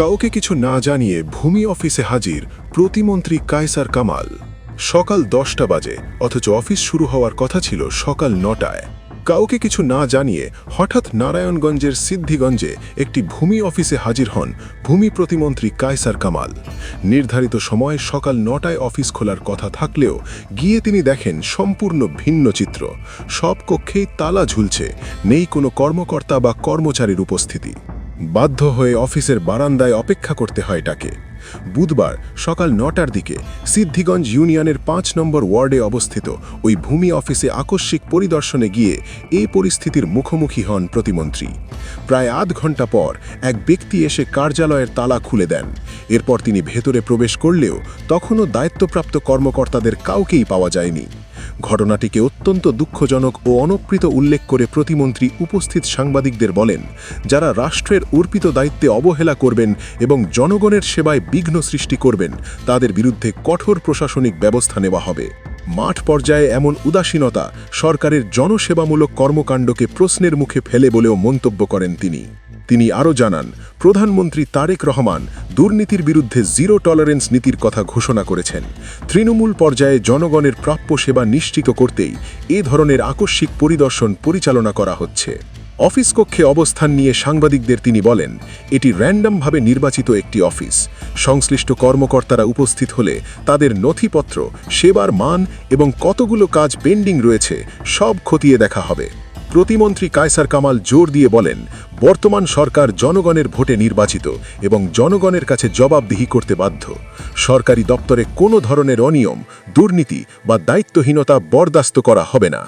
কাউকে কিছু না জানিয়ে ভূমি অফিসে হাজির প্রতিমন্ত্রী কায়সার কামাল। সকাল 10টা বাজে, অথচ অফিস শুরু হওয়ার কথা ছিল সকাল 9টায়। কাউকে কিছু না জানিয়ে হঠাৎ নারায়ণগঞ্জের সিদ্ধিগঞ্জে একটি ভূমি অফিসে হাজির হন ভূমি প্রতিমন্ত্রী কায়সার কামাল। নির্ধারিত সময় সকাল 9টায় অফিস খোলার কথা থাকলেও গিয়ে তিনি দেখেন সম্পূর্ণ ভিন্ন চিত্র। সব কক্ষেই তালা ঝুলছে, নেই কোনো কর্মকর্তা বা কর্মচারীর উপস্থিতি। বাধ্য হয়ে অফিসের বারান্দায় অপেক্ষা করতে হয় তাকে। বুধবার সকাল 9টার দিকে সিদ্ধিগঞ্জ ইউনিয়নের 5 নম্বর ওয়ার্ডে অবস্থিত ওই ভূমি অফিসে আকস্মিক পরিদর্শনে গিয়ে এই পরিস্থিতির মুখোমুখি হন প্রতিমন্ত্রী। প্রায় আধ ঘন্টা পর এক ব্যক্তি এসে কার্যালয়ের তালা খুলে দেন। এরপর তিনি ভেতরে প্রবেশ করলেও তখনও দায়িত্বপ্রাপ্ত কর্মকর্তাদের কাউকেই পাওয়া যায়নি। ঘটনাটিকে অত্যন্ত দুঃখজনক ও অনপ্রিত উল্লেখ করে প্রতিমন্ত্রী উপস্থিত সাংবাদিকদের বলেন, যারা রাষ্ট্রের অর্পিত দায়িত্বে অবহেলা করবেন এবং জনগণের সেবায় বিঘ্ন সৃষ্টি করবেন তাদের বিরুদ্ধে কঠোর প্রশাসনিক ব্যবস্থা নেওয়া হবে। মাঠ পর্যায়ে এমন উদাসীনতা সরকারের জনসেবামূলক কর্মকাণ্ডকে প্রশ্নের মুখে ফেলে বলেও মন্তব্য করেন তিনি আরও জানান, প্রধানমন্ত্রী তারেক রহমান দুর্নীতির বিরুদ্ধে জিরো টলারেন্স নীতির কথা ঘোষণা করেছেন। তৃণমূল পর্যায়ে জনগণের প্রাপ্য সেবা নিশ্চিত করতেই এ ধরনের আকস্মিক পরিদর্শন পরিচালনা করা হচ্ছে। অফিস কক্ষে অবস্থান নিয়ে সাংবাদিকদের তিনি বলেন, এটি র্যান্ডমভাবে নির্বাচিত একটি অফিস। সংশ্লিষ্ট কর্মকর্তারা উপস্থিত হলে তাদের নথিপত্র, সেবার মান এবং কতগুলো কাজ পেন্ডিং রয়েছে সব খতিয়ে দেখা হবে। প্রতিমন্ত্রী কায়সার কামাল জোর দিয়ে বলেন, বর্তমান সরকার জনগণের ভোটে নির্বাচিত এবং জনগণের কাছে জবাবদিহি করতে বাধ্য। সরকারি দপ্তরে কোনো ধরনের অনিয়ম, দুর্নীতি বা দায়িত্বহীনতা বরদাস্ত করা হবে না।